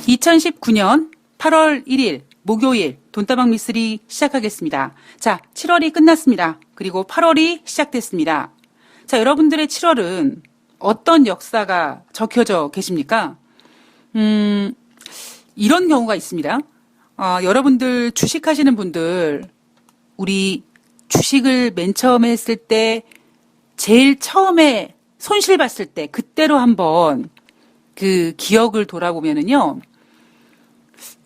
2019년 8월 1일 목요일 돈다방 미쓰리 시작하겠습니다. 자, 7월이 끝났습니다. 그리고 8월이 시작됐습니다. 자, 여러분들의 7월은 어떤 역사가 적혀져 계십니까? 이런 경우가 있습니다. 여러분들 주식하시는 분들, 우리 주식을 맨 처음에 했을 때 제일 처음에 손실 봤을 때 그때로 한번 그 기억을 돌아보면은요.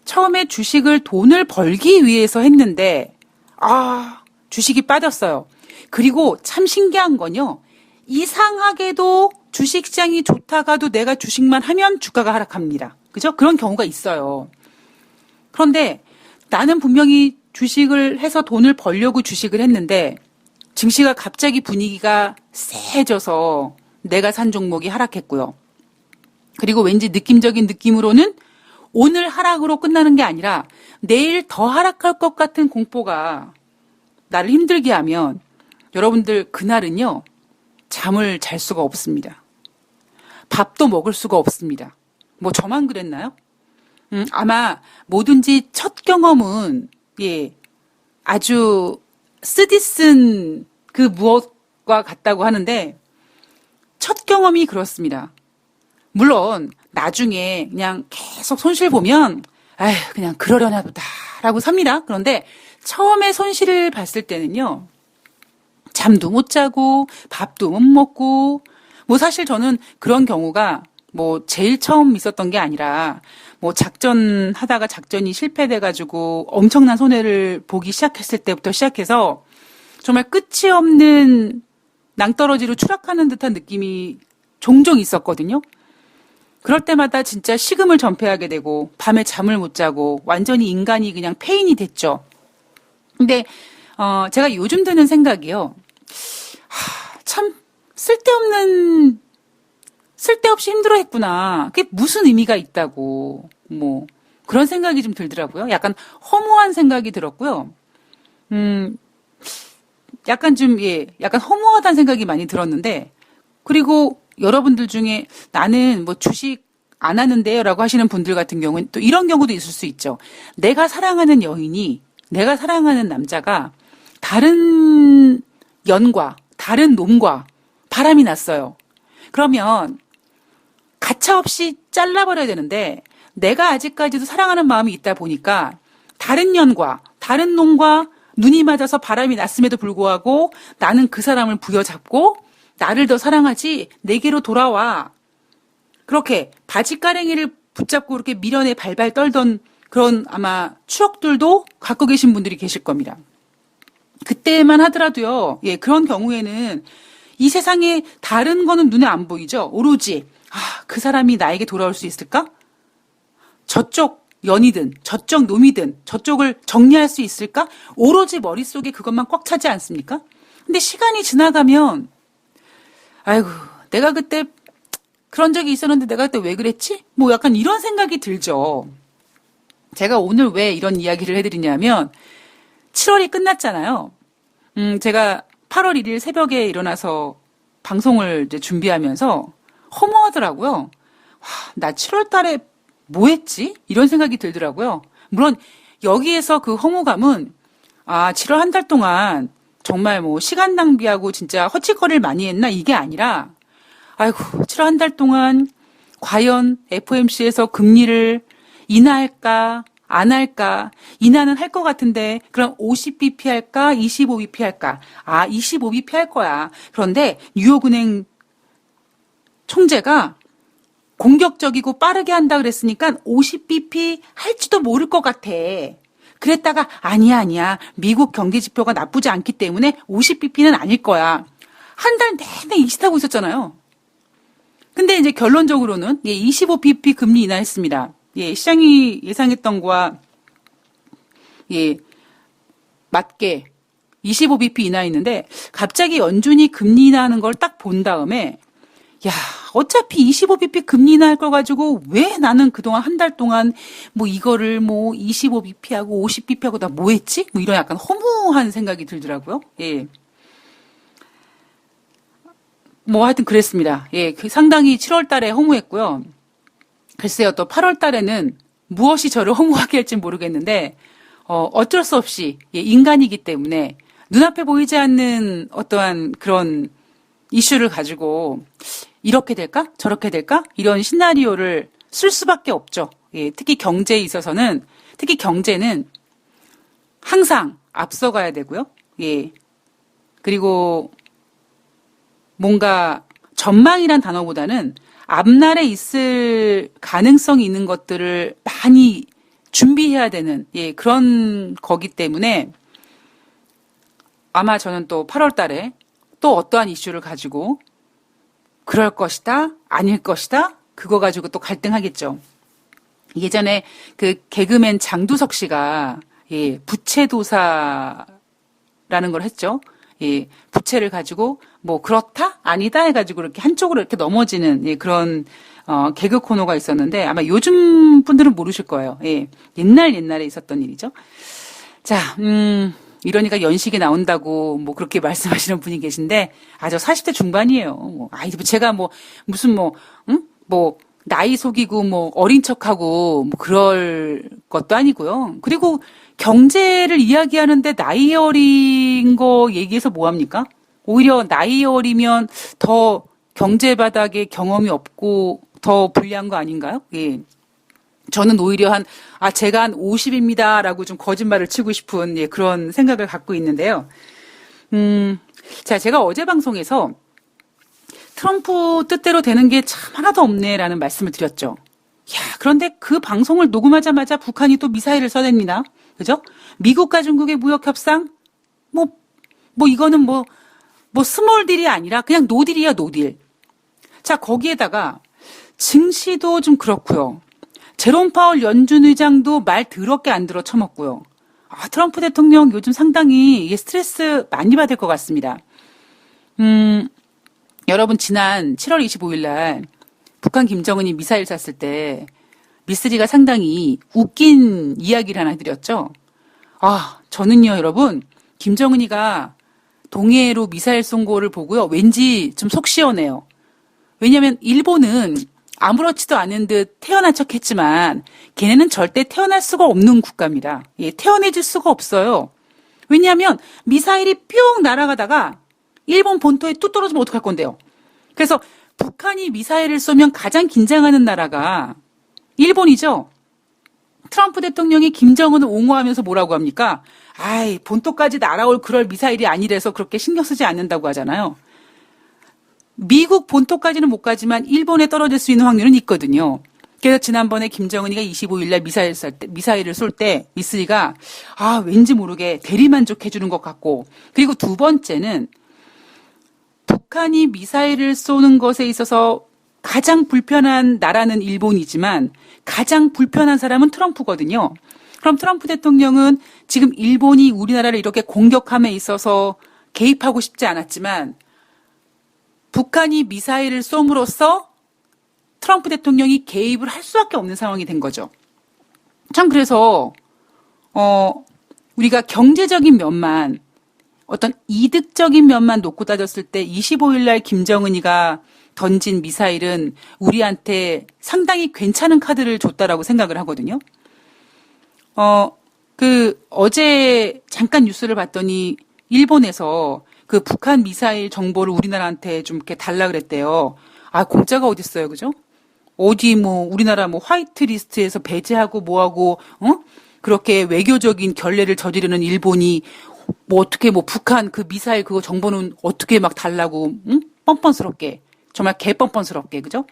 처음에 주식을 돈을 벌기 위해서 했는데 주식이 빠졌어요. 그리고 참 신기한 건요. 이상하게도 주식시장이 좋다가도 내가 주식만 하면 주가가 하락합니다. 그죠? 그런 경우가 있어요. 그런데 나는 분명히 주식을 해서 돈을 벌려고 주식을 했는데 증시가 갑자기 분위기가 쎄해져서 내가 산 종목이 하락했고요. 그리고 왠지 느낌적인 느낌으로는 오늘 하락으로 끝나는 게 아니라 내일 더 하락할 것 같은 공포가 나를 힘들게 하면 여러분들 그날은요. 잠을 잘 수가 없습니다. 밥도 먹을 수가 없습니다. 뭐 저만 그랬나요? 아마 뭐든지 첫 경험은 아주 쓰디쓴 그 무엇과 같다고 하는데 첫 경험이 그렇습니다. 물론 나중에 그냥 계속 손실 보면 그냥 그러려나 보다라고 삽니다. 그런데 처음에 손실을 봤을 때는요. 잠도 못 자고 밥도 못 먹고 뭐 사실 저는 그런 경우가 뭐 제일 처음 있었던 게 아니라 뭐 작전하다가 작전이 실패돼가지고 엄청난 손해를 보기 시작했을 때부터 시작해서 정말 끝이 없는 낭떠러지로 추락하는 듯한 느낌이 종종 있었거든요. 그럴 때마다 진짜 식음을 전폐하게 되고 밤에 잠을 못 자고 완전히 인간이 그냥 폐인이 됐죠. 근데 제가 요즘 드는 생각이요. 참 쓸데없이 힘들어했구나. 그게 무슨 의미가 있다고 뭐 그런 생각이 좀 들더라고요. 약간 허무한 생각이 들었고요. 약간 허무하다는 생각이 많이 들었는데 그리고 여러분들 중에 나는 뭐 주식 안 하는데요 라고 하시는 분들 같은 경우는 또 이런 경우도 있을 수 있죠. 내가 사랑하는 여인이, 내가 사랑하는 남자가 다른 연과, 다른 놈과 바람이 났어요. 그러면 가차없이 잘라버려야 되는데 내가 아직까지도 사랑하는 마음이 있다 보니까 다른 연과, 다른 놈과 눈이 맞아서 바람이 났음에도 불구하고 나는 그 사람을 부여잡고 나를 더 사랑하지 내게로 돌아와. 그렇게 바지가랭이를 붙잡고 그렇게 미련에 발발 떨던 그런 아마 추억들도 갖고 계신 분들이 계실 겁니다. 그때만 하더라도요. 그런 경우에는 이 세상에 다른 거는 눈에 안 보이죠. 오로지 그 사람이 나에게 돌아올 수 있을까? 저쪽 연이든 저쪽 놈이든 저쪽을 정리할 수 있을까? 오로지 머릿속에 그것만 꽉 차지 않습니까? 근데 시간이 지나가면 아이고, 내가 그때 그런 적이 있었는데 내가 그때 왜 그랬지? 뭐 약간 이런 생각이 들죠. 제가 오늘 왜 이런 이야기를 해드리냐면 7월이 끝났잖아요. 제가 8월 1일 새벽에 일어나서 방송을 이제 준비하면서 허무하더라고요. 나 7월 달에 뭐 했지? 이런 생각이 들더라고요. 물론 여기에서 그 허무감은 7월 한 달 동안 정말 뭐 시간 낭비하고 진짜 헛짓거리를 많이 했나 이게 아니라 7월 한 달 동안 과연 FOMC에서 금리를 인하할까 안 할까? 인하는 할 것 같은데 그럼 50bp 할까? 25bp 할까? 25bp 할 거야. 그런데 뉴욕은행 총재가 공격적이고 빠르게 한다 그랬으니까 50bp 할지도 모를 것 같아. 그랬다가 아니야. 미국 경기 지표가 나쁘지 않기 때문에 50bp는 아닐 거야. 한 달 내내 이짓하고 있었잖아요. 근데 이제 결론적으로는 25bp 금리 인하했습니다. 시장이 예상했던 거와 맞게 25bp 인하했는데 갑자기 연준이 금리 인하하는 걸 딱 본 다음에 어차피 25bp 금리 인하할 걸 가지고 왜 나는 그동안 한 달 동안 뭐 이거를 뭐 25bp 하고 50bp 하고 나 뭐 했지? 뭐 이런 약간 허무한 생각이 들더라고요. 뭐 하여튼 그랬습니다. 상당히 7월 달에 허무했고요. 글쎄요, 또 8월 달에는 무엇이 저를 허무하게 할지 모르겠는데, 어쩔 수 없이, 예, 인간이기 때문에 눈앞에 보이지 않는 어떠한 그런 이슈를 가지고 이렇게 될까? 저렇게 될까? 이런 시나리오를 쓸 수밖에 없죠. 예, 특히 경제에 있어서는, 특히 경제는 항상 앞서가야 되고요. 예. 그리고 뭔가 전망이란 단어보다는 앞날에 있을 가능성이 있는 것들을 많이 준비해야 되는, 예, 그런 거기 때문에 아마 저는 또 8월 달에 또 어떠한 이슈를 가지고 그럴 것이다, 아닐 것이다, 그거 가지고 또 갈등하겠죠. 예전에 그 개그맨 장두석 씨가, 예, 부채도사라는 걸 했죠. 예, 부채를 가지고 뭐 그렇다 아니다 해가지고 이렇게 한쪽으로 이렇게 넘어지는, 예, 그런 개그 코너가 있었는데 아마 요즘 분들은 모르실 거예요. 예, 옛날에 있었던 일이죠. 자, 이러니까 연식이 나온다고 뭐 그렇게 말씀하시는 분이 계신데, 저 40대 중반이에요. 뭐, 제가 뭐 무슨 뭐 나이 속이고 뭐 어린 척하고 뭐 그럴 것도 아니고요. 그리고 경제를 이야기하는데 나이 어린 거 얘기해서 뭐 합니까? 오히려 나이 어리면 더 경제 바닥에 경험이 없고 더 불리한 거 아닌가요? 예. 저는 오히려 제가 한 50입니다라고 좀 거짓말을 치고 싶은, 예, 그런 생각을 갖고 있는데요. 자, 제가 어제 방송에서 트럼프 뜻대로 되는 게 참 하나도 없네라는 말씀을 드렸죠. 야, 그런데 그 방송을 녹음하자마자 북한이 또 미사일을 쏘냅니다. 그죠? 미국과 중국의 무역 협상? 이거는 스몰 딜이 아니라 그냥 노딜이야, 노딜. 자, 거기에다가 증시도 좀 그렇고요. 제롬 파월 연준 의장도 말 더럽게 안 들어 처먹고요. 트럼프 대통령 요즘 상당히 스트레스 많이 받을 것 같습니다. 여러분, 지난 7월 25일 날 북한 김정은이 미사일 쐈을 때 미쓰리가 상당히 웃긴 이야기를 하나 드렸죠. 저는요, 여러분, 김정은이가 동해로 미사일 쏜 거를 보고요, 왠지 좀 속 시원해요. 왜냐하면 일본은 아무렇지도 않은 듯 태어난 척 했지만 걔네는 절대 태어날 수가 없는 국가입니다. 예, 태어내질 수가 없어요. 왜냐하면 미사일이 뿅 날아가다가 일본 본토에 뚝 떨어지면 어떡할 건데요. 그래서 북한이 미사일을 쏘면 가장 긴장하는 나라가 일본이죠. 트럼프 대통령이 김정은을 옹호하면서 뭐라고 합니까? 본토까지 날아올 그럴 미사일이 아니라서 그렇게 신경 쓰지 않는다고 하잖아요. 미국 본토까지는 못 가지만 일본에 떨어질 수 있는 확률은 있거든요. 그래서 지난번에 김정은이가 25일 날 미사일을 쏠 때 미쓰리가 왠지 모르게 대리만족해 주는 것 같고, 그리고 두 번째는 북한이 미사일을 쏘는 것에 있어서 가장 불편한 나라는 일본이지만 가장 불편한 사람은 트럼프거든요. 그럼 트럼프 대통령은 지금 일본이 우리나라를 이렇게 공격함에 있어서 개입하고 싶지 않았지만 북한이 미사일을 쏘므로써 트럼프 대통령이 개입을 할 수밖에 없는 상황이 된 거죠. 참, 그래서 우리가 경제적인 면만, 어떤 이득적인 면만 놓고 따졌을 때 25일 날 김정은이가 던진 미사일은 우리한테 상당히 괜찮은 카드를 줬다라고 생각을 하거든요. 어제 잠깐 뉴스를 봤더니 일본에서 그 북한 미사일 정보를 우리나라한테 좀 이렇게 달라 그랬대요. 공짜가 어딨어요, 그죠? 어디 우리나라 화이트 리스트에서 배제하고 뭐하고, 그렇게 외교적인 결례를 저지르는 일본이 어떻게 북한 그 미사일 그거 정보는 어떻게 막 달라고, 뻔뻔스럽게. 정말 개뻔뻔스럽게, 그죠?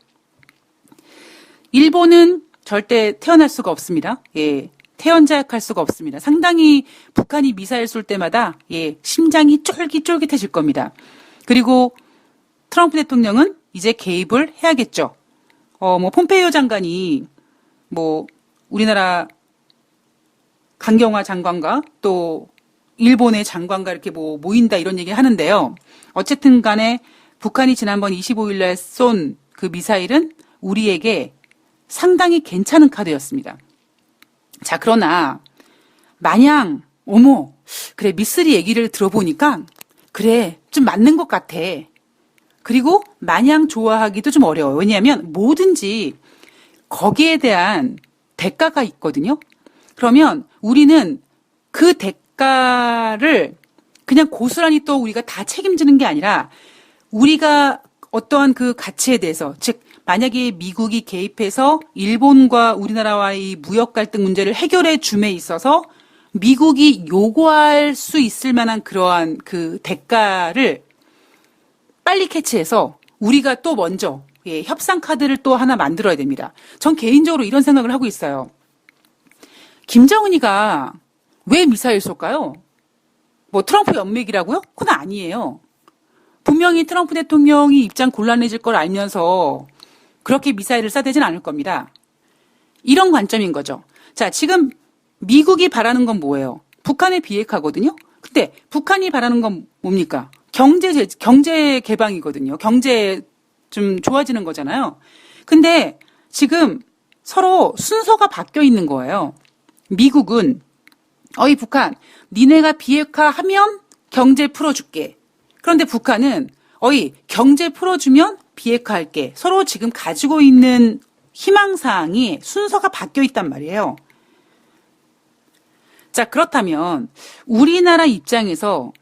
일본은 절대 태어날 수가 없습니다. 예. 태연자약할 수가 없습니다. 상당히 북한이 미사일 쏠 때마다, 예, 심장이 쫄깃쫄깃해질 겁니다. 그리고 트럼프 대통령은 이제 개입을 해야겠죠. 폼페이오 장관이 우리나라 강경화 장관과 또 일본의 장관과 이렇게 모인다 이런 얘기 하는데요. 어쨌든 간에 북한이 지난번 25일 날 쏜 그 미사일은 우리에게 상당히 괜찮은 카드였습니다. 자, 그러나 마냥 그래, 미쓰리 얘기를 들어보니까 그래, 좀 맞는 것 같아. 그리고 마냥 좋아하기도 좀 어려워요. 왜냐하면 뭐든지 거기에 대한 대가가 있거든요. 그러면 우리는 그 대가를 그냥 고스란히 또 우리가 다 책임지는 게 아니라 우리가 어떠한 그 가치에 대해서, 즉 만약에 미국이 개입해서 일본과 우리나라와의 무역 갈등 문제를 해결해 줌에 있어서 미국이 요구할 수 있을 만한 그러한 그 대가를 빨리 캐치해서 우리가 또 먼저 협상 카드를 또 하나 만들어야 됩니다. 전 개인적으로 이런 생각을 하고 있어요. 김정은이가 왜 미사일 쏠까요? 뭐 트럼프 연맥이라고요? 그건 아니에요. 분명히 트럼프 대통령이 입장 곤란해질 걸 알면서 그렇게 미사일을 쏴대진 않을 겁니다. 이런 관점인 거죠. 자, 지금 미국이 바라는 건 뭐예요? 북한의 비핵화거든요. 근데 북한이 바라는 건 뭡니까? 경제 개방이거든요. 경제 좀 좋아지는 거잖아요. 근데 지금 서로 순서가 바뀌어 있는 거예요. 미국은 어이 북한, 니네가 비핵화하면 경제 풀어줄게. 그런데 북한은 어이 경제 풀어주면 비핵화할게. 서로 지금 가지고 있는 희망사항이 순서가 바뀌어 있단 말이에요. 자, 그렇다면 우리나라 입장에서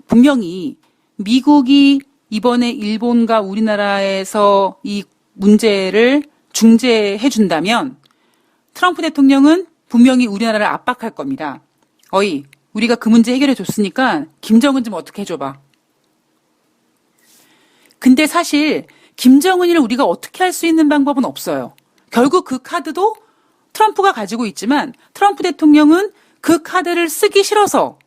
분명히 미국이 이번에 일본과 우리나라에서 이 문제를 중재해 준다면 트럼프 대통령은 분명히 우리나라를 압박할 겁니다. 어이, 우리가 그 문제 해결해 줬으니까 김정은 좀 어떻게 해줘봐. 근데 사실 김정은이를 우리가 어떻게 할 수 있는 방법은 없어요. 결국 그 카드도 트럼프가 가지고 있지만 트럼프 대통령은 그 카드를 쓰기 싫어서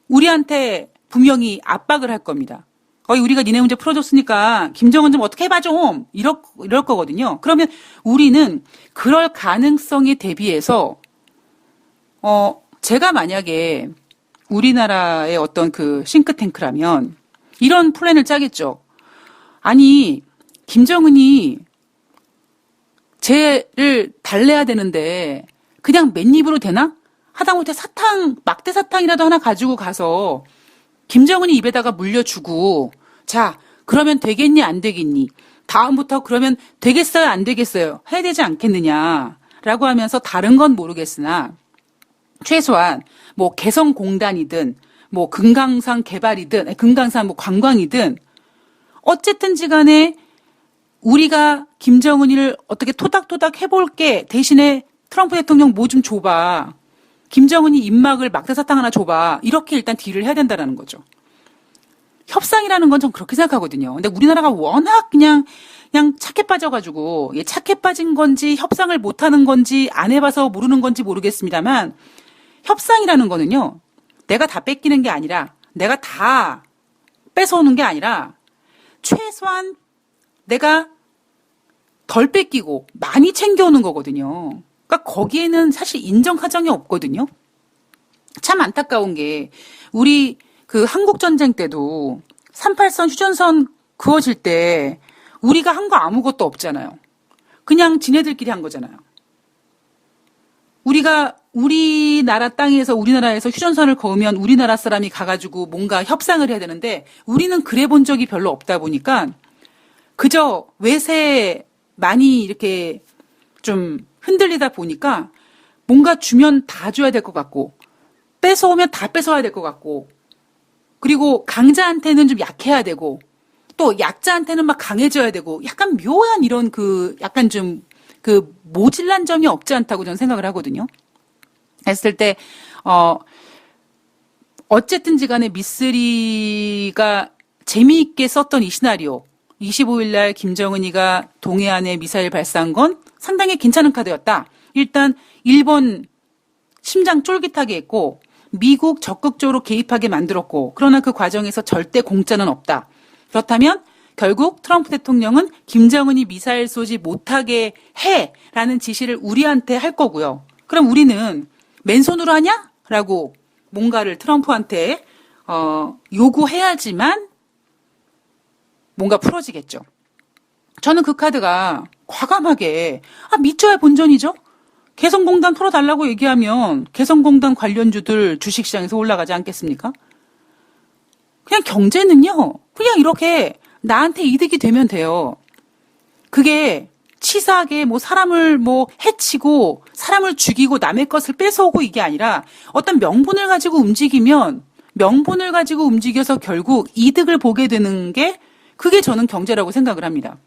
우리한테 분명히 압박을 할 겁니다. 우리가 니네 문제 풀어줬으니까 김정은 좀 어떻게 해봐 좀 이럴 거거든요. 그러면 우리는 그럴 가능성에 대비해서 제가 만약에 우리나라의 어떤 그 싱크탱크라면 이런 플랜을 짜겠죠. 아니 김정은이 쟤를 달래야 되는데 그냥 맨입으로 되나? 하다못해 막대 사탕이라도 하나 가지고 가서 김정은이 입에다가 물려주고 자 그러면 되겠니 안 되겠니? 다음부터 그러면 되겠어요 안 되겠어요? 해야 되지 않겠느냐라고 하면서 다른 건 모르겠으나 최소한 뭐 개성공단이든 뭐 금강산 개발이든 금강산 뭐 관광이든 어쨌든지 간에 우리가 김정은이를 어떻게 토닥토닥 해볼게 대신에 트럼프 대통령 뭐 좀 줘봐. 김정은이 입막을 막대사탕 하나 줘봐. 이렇게 일단 딜을 해야 된다는 거죠. 협상이라는 건 전 그렇게 생각하거든요. 근데 우리나라가 워낙 그냥 착해 빠져가지고 착해 빠진 건지 협상을 못하는 건지 안 해봐서 모르는 건지 모르겠습니다만 협상이라는 거는요. 내가 다 뺏기는 게 아니라 내가 다 뺏어오는 게 아니라 최소한 내가 덜 뺏기고 많이 챙겨오는 거거든요. 그러니까 거기에는 사실 인정사정이 없거든요. 참 안타까운 게 우리 그 한국전쟁 때도 38선 휴전선 그어질 때 우리가 한 거 아무것도 없잖아요. 그냥 지네들끼리 한 거잖아요. 우리가 우리나라 땅에서 우리나라에서 휴전선을 그으면 우리나라 사람이 가가지고 뭔가 협상을 해야 되는데 우리는 그래 본 적이 별로 없다 보니까 그저 외세 많이 이렇게 좀 흔들리다 보니까 뭔가 주면 다 줘야 될 것 같고 뺏어오면 다 뺏어야 될 것 같고 그리고 강자한테는 좀 약해야 되고 또 약자한테는 막 강해져야 되고 약간 묘한 이런 그 약간 좀 그 모질란 점이 없지 않다고 저는 생각을 하거든요. 했을 때 어쨌든지 간에 미쓰리가 재미있게 썼던 이 시나리오 25일 날 김정은이가 동해안에 미사일 발사한 건 상당히 괜찮은 카드였다. 일단 일본 심장 쫄깃하게 했고 미국 적극적으로 개입하게 만들었고 그러나 그 과정에서 절대 공짜는 없다. 그렇다면 결국 트럼프 대통령은 김정은이 미사일 쏘지 못하게 해라는 지시를 우리한테 할 거고요. 그럼 우리는 맨손으로 하냐? 라고 뭔가를 트럼프한테 요구해야지만 뭔가 풀어지겠죠. 저는 그 카드가 과감하게 믿져야 본전이죠. 개성공단 풀어달라고 얘기하면 개성공단 관련주들 주식시장에서 올라가지 않겠습니까? 그냥 경제는요. 그냥 이렇게 나한테 이득이 되면 돼요. 그게 치사하게 뭐 사람을 뭐 해치고 사람을 죽이고 남의 것을 뺏어오고 이게 아니라 어떤 명분을 가지고 움직이면 명분을 가지고 움직여서 결국 이득을 보게 되는 게 그게 저는 경제라고 생각을 합니다.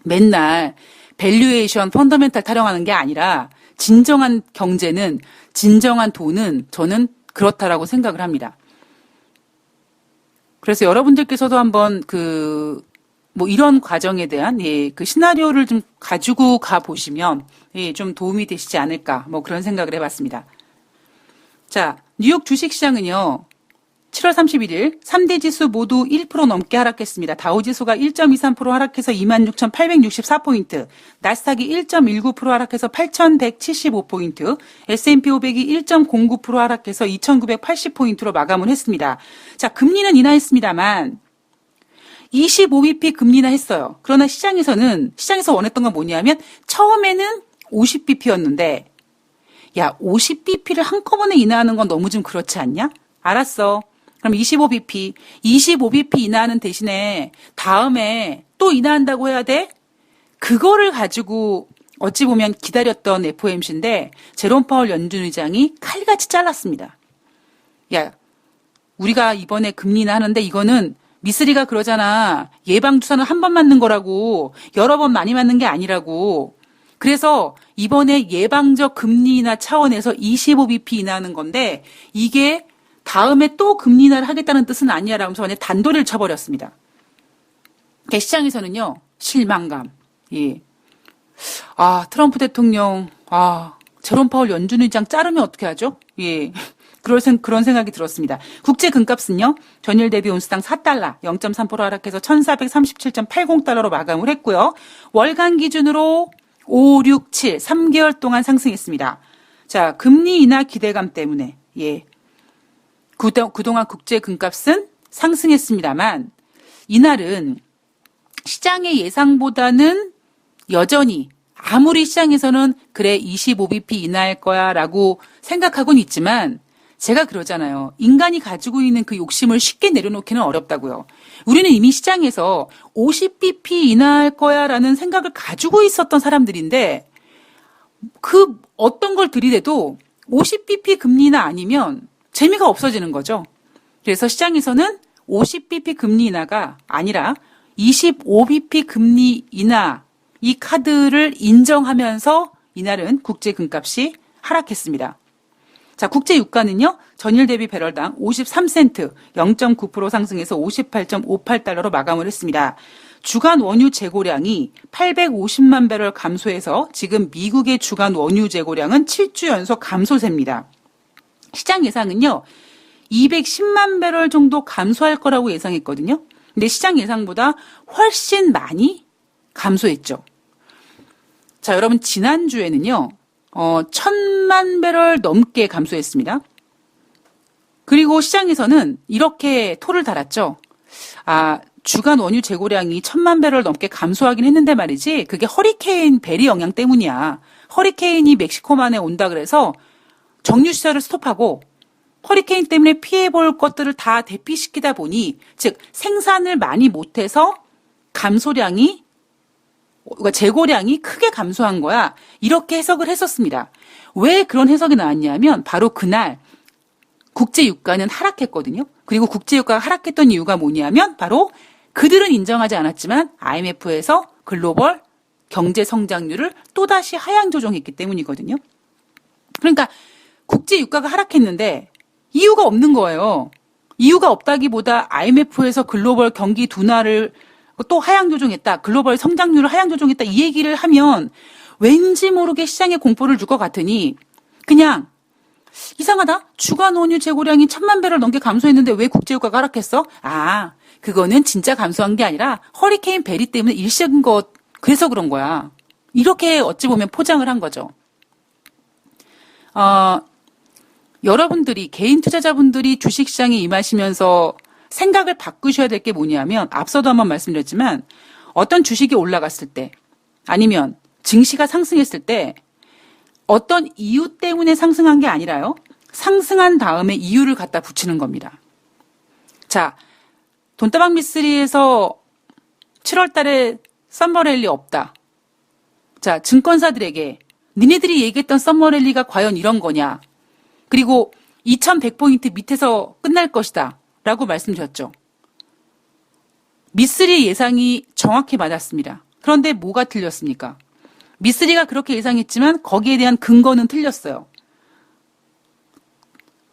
맨날 밸류에이션, 펀더멘탈 타령하는 게 아니라 진정한 경제는, 진정한 돈은 저는 그렇다라고 생각을 합니다. 그래서 여러분들께서도 한번 뭐 이런 과정에 대한 그 시나리오를 좀 가지고 가 보시면 좀 도움이 되시지 않을까 뭐 그런 생각을 해봤습니다. 자, 뉴욕 주식시장은요. 7월 31일 3대 지수 모두 1% 넘게 하락했습니다. 다우지수가 1.23% 하락해서 26,864포인트, 나스닥이 1.19% 하락해서 8,175포인트, S&P 500이 1.09% 하락해서 2,980포인트로 마감을 했습니다. 자, 금리는 인하했습니다만 25bp 금리나 했어요. 그러나 시장에서 원했던 건 뭐냐면 처음에는 50bp였는데 야, 50bp를 한꺼번에 인하하는 건 너무 좀 그렇지 않냐? 알았어. 그럼 25bp 인하하는 대신에 다음에 또 인하한다고 해야 돼? 그거를 가지고 어찌 보면 기다렸던 FOMC인데 제롬 파월 연준 의장이 칼같이 잘랐습니다. 야, 우리가 이번에 금리 인하하는데 이거는 미쓰리가 그러잖아. 예방주사는 한 번 맞는 거라고. 여러 번 많이 맞는 게 아니라고. 그래서 이번에 예방적 금리 인하 차원에서 25bp 인하하는 건데 이게 다음에 또 금리 인하를 하겠다는 뜻은 아니야라고 하면서 완전 단도리를 쳐버렸습니다. 그러니까 시장에서는요. 실망감. 예. 아, 트럼프 대통령, 제롬 파월 연준 의장 자르면 어떻게 하죠? 예. 그런 생각이 들었습니다. 국제 금값은요. 전일 대비 온스당 4달러, 0.3% 하락해서 1,437.80달러로 마감을 했고요. 월간 기준으로 5, 6, 7, 3개월 동안 상승했습니다. 자, 금리 인하 기대감 때문에 예. 그동안 국제 금값은 상승했습니다만 이날은 시장의 예상보다는 여전히 아무리 시장에서는 그래 25bp 인하할 거야 라고 생각하고는 있지만 제가 그러잖아요. 인간이 가지고 있는 그 욕심을 쉽게 내려놓기는 어렵다고요. 우리는 이미 시장에서 50bp 인하할 거야 라는 생각을 가지고 있었던 사람들인데 그 어떤 걸 들이대도 50bp 금리 인하 아니면 재미가 없어지는 거죠. 그래서 시장에서는 50bp 금리 인하가 아니라 25bp 금리 인하 이 카드를 인정하면서 이날은 국제 금값이 하락했습니다. 자, 국제 유가는요. 전일 대비 배럴당 53센트 0.9% 상승해서 58.58달러로 마감을 했습니다. 주간 원유 재고량이 850만 배럴 감소해서 지금 미국의 주간 원유 재고량은 7주 연속 감소세입니다. 시장 예상은요. 210만 배럴 정도 감소할 거라고 예상했거든요. 근데 시장 예상보다 훨씬 많이 감소했죠. 자, 여러분 지난주에는요. 1,000만 배럴 넘게 감소했습니다. 그리고 시장에서는 이렇게 토를 달았죠. 주간 원유 재고량이 1,000만 배럴 넘게 감소하긴 했는데 말이지 그게 허리케인 베리 영향 때문이야. 허리케인이 멕시코만에 온다 그래서 정유 시설을 스톱하고 허리케인 때문에 피해볼 것들을 다 대피시키다 보니 즉 생산을 많이 못해서 재고량이 크게 감소한 거야. 이렇게 해석을 했었습니다. 왜 그런 해석이 나왔냐면 바로 그날 국제유가는 하락했거든요. 그리고 국제유가가 하락했던 이유가 뭐냐면 바로 그들은 인정하지 않았지만 IMF에서 글로벌 경제 성장률을 또다시 하향 조정했기 때문이거든요. 그러니까 국제유가가 하락했는데 이유가 없는 거예요. 이유가 없다기보다 IMF에서 글로벌 경기 둔화를 또 하향 조정했다. 글로벌 성장률을 하향 조정했다. 이 얘기를 하면 왠지 모르게 시장에 공포를 줄 것 같으니 그냥 이상하다. 주간 원유 재고량이 1,000만 배럴 넘게 감소했는데 왜 국제유가가 하락했어? 그거는 진짜 감소한 게 아니라 허리케인 베리 때문에 일시적인 것 그래서 그런 거야. 이렇게 어찌 보면 포장을 한 거죠. 여러분들이 개인 투자자분들이 주식시장에 임하시면서 생각을 바꾸셔야 될 게 뭐냐면 앞서도 한번 말씀드렸지만 어떤 주식이 올라갔을 때 아니면 증시가 상승했을 때 어떤 이유 때문에 상승한 게 아니라요. 상승한 다음에 이유를 갖다 붙이는 겁니다. 자, 돈다방 미쓰리에서 7월 달에 썸머랠리 없다. 자, 증권사들에게 니네들이 얘기했던 썸머랠리가 과연 이런 거냐. 그리고 2100포인트 밑에서 끝날 것이다. 라고 말씀드렸죠. 미쓰리 예상이 정확히 맞았습니다. 그런데 뭐가 틀렸습니까? 미쓰리가 그렇게 예상했지만 거기에 대한 근거는 틀렸어요.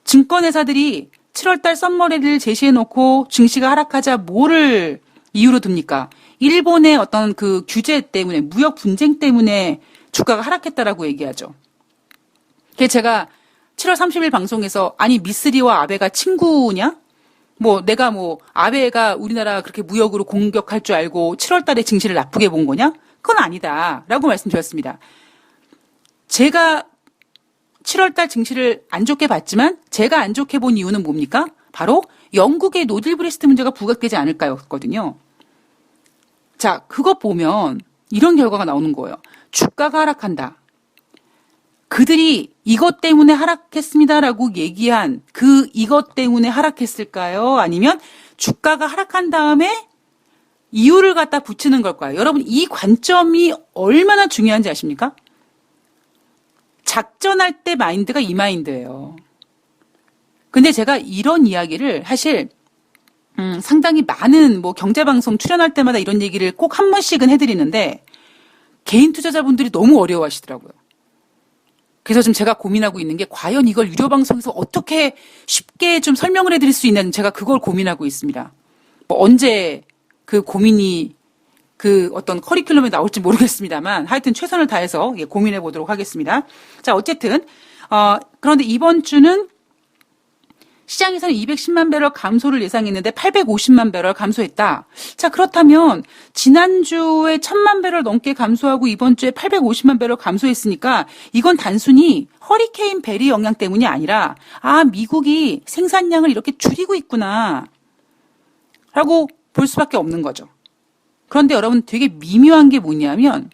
증권회사들이 7월달 썸머랠리를 제시해놓고 증시가 하락하자 뭐를 이유로 듭니까? 일본의 어떤 그 규제 때문에, 무역 분쟁 때문에 주가가 하락했다라고 얘기하죠. 그래서 제가 7월 30일 방송에서 아니 미쓰리와 아베가 친구냐? 내가 아베가 우리나라 그렇게 무역으로 공격할 줄 알고 7월 달에 증시를 나쁘게 본 거냐? 그건 아니다. 라고 말씀드렸습니다. 제가 7월 달 증시를 안 좋게 봤지만 제가 안 좋게 본 이유는 뭡니까? 바로 영국의 노딜 브레스트 문제가 부각되지 않을까였거든요. 자, 그거 보면 이런 결과가 나오는 거예요. 주가가 하락한다. 그들이 이것 때문에 하락했습니다라고 얘기한 그 이것 때문에 하락했을까요? 아니면 주가가 하락한 다음에 이유를 갖다 붙이는 걸까요? 여러분, 이 관점이 얼마나 중요한지 아십니까? 작전할 때 마인드가 이 마인드예요. 근데 제가 이런 이야기를 사실 상당히 많은 경제방송 출연할 때마다 이런 얘기를 꼭 한 번씩은 해드리는데 개인 투자자분들이 너무 어려워하시더라고요. 그래서 지금 제가 고민하고 있는 게 과연 이걸 유료 방송에서 어떻게 쉽게 좀 설명을 해드릴 수 있는 제가 그걸 고민하고 있습니다. 언제 그 고민이 그 어떤 커리큘럼에 나올지 모르겠습니다만 하여튼 최선을 다해서 고민해 보도록 하겠습니다. 자, 어쨌든 그런데 이번 주는 시장에서는 210만 배럴 감소를 예상했는데 850만 배럴 감소했다. 자, 그렇다면 지난주에 1000만 배럴 넘게 감소하고 이번 주에 850만 배럴 감소했으니까 이건 단순히 허리케인 베리 영향 때문이 아니라 미국이 생산량을 이렇게 줄이고 있구나 라고 볼 수밖에 없는 거죠. 그런데 여러분 되게 미묘한 게 뭐냐면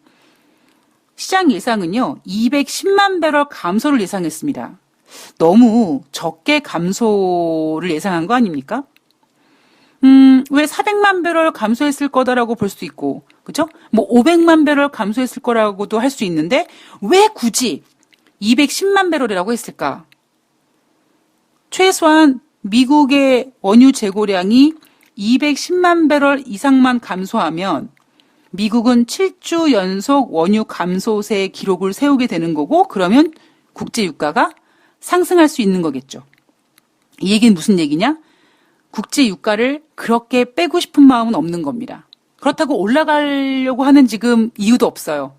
시장 예상은요 210만 배럴 감소를 예상했습니다. 너무 적게 감소를 예상한 거 아닙니까? 왜 400만 배럴 감소했을 거다라고 볼 수도 있고, 그죠? 500만 배럴 감소했을 거라고도 할 수 있는데, 왜 굳이 210만 배럴이라고 했을까? 최소한 미국의 원유 재고량이 210만 배럴 이상만 감소하면 미국은 7주 연속 원유 감소세 기록을 세우게 되는 거고, 그러면 국제 유가가 상승할 수 있는 거겠죠. 이 얘기는 무슨 얘기냐? 국제 유가를 그렇게 빼고 싶은 마음은 없는 겁니다. 그렇다고 올라가려고 하는 지금 이유도 없어요.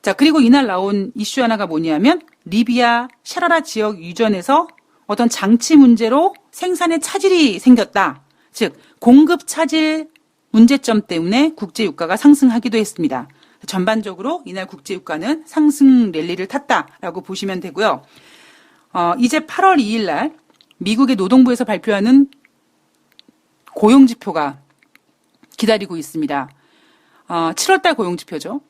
자, 그리고 이날 나온 이슈 하나가 뭐냐면 리비아 샤라라 지역 유전에서 어떤 장치 문제로 생산에 차질이 생겼다. 즉 공급 차질 문제점 때문에 국제 유가가 상승하기도 했습니다. 전반적으로 이날 국제 유가는 상승 랠리를 탔다라고 보시면 되고요. 이제 8월 2일 날 미국의 노동부에서 발표하는 고용지표가 기다리고 있습니다. 7월달 고용지표죠.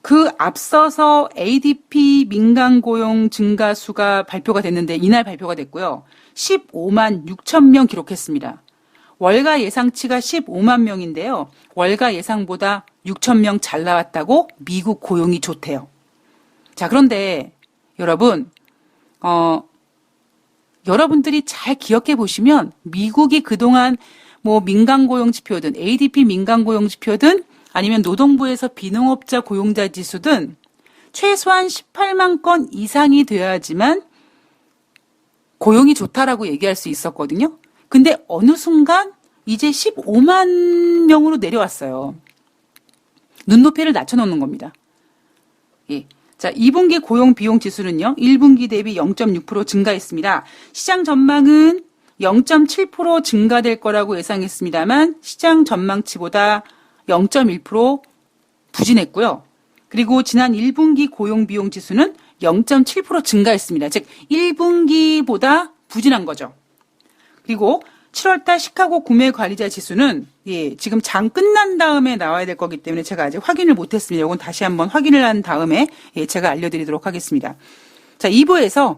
그 앞서서 ADP 민간 고용 증가수가 발표가 됐는데 이날 발표가 됐고요. 15만 6천 명 기록했습니다. 월가 예상치가 15만 명인데요. 월가 예상보다 6천 명 잘 나왔다고 미국 고용이 좋대요. 자, 그런데 여러분, 여러분들이 잘 기억해 보시면 미국이 그동안 민간 고용 지표든 ADP 민간 고용 지표든 아니면 노동부에서 비농업자 고용자 지수든 최소한 18만 건 이상이 돼야지만 고용이 좋다라고 얘기할 수 있었거든요. 근데 어느 순간 이제 15만 명으로 내려왔어요. 눈높이를 낮춰놓는 겁니다. 예. 자, 2분기 고용 비용 지수는요, 1분기 대비 0.6% 증가했습니다. 시장 전망은 0.7% 증가될 거라고 예상했습니다만, 시장 전망치보다 0.1% 부진했고요. 그리고 지난 1분기 고용 비용 지수는 0.7% 증가했습니다. 즉, 1분기보다 부진한 거죠. 그리고 7월달 시카고 구매 관리자 지수는 지금 장 끝난 다음에 나와야 될 거기 때문에 제가 아직 확인을 못했습니다. 이건 다시 한번 확인을 한 다음에 제가 알려드리도록 하겠습니다. 자, 2부에서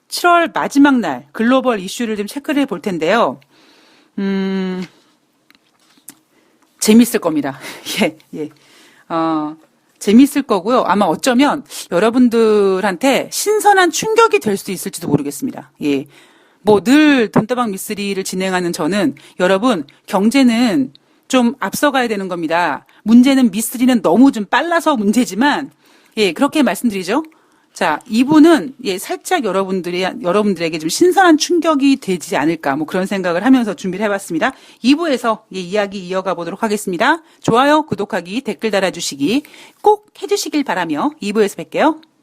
7월 마지막 날 글로벌 이슈를 좀 체크를 해볼 텐데요. 재밌을 겁니다. 예. 재미있을 거고요. 아마 어쩌면 여러분들한테 신선한 충격이 될 수도 있을지도 모르겠습니다. 예. 뭐 늘 돈다방 미스리를 진행하는 저는 여러분 경제는 좀 앞서가야 되는 겁니다. 문제는 미스리는 너무 좀 빨라서 문제지만 예, 그렇게 말씀드리죠. 자, 2부는 예, 살짝 여러분들에게 좀 신선한 충격이 되지 않을까 뭐 그런 생각을 하면서 준비를 해봤습니다. 2부에서 예, 이야기 이어가 보도록 하겠습니다. 좋아요, 구독하기, 댓글 달아주시기 꼭 해주시길 바라며 2부에서 뵐게요.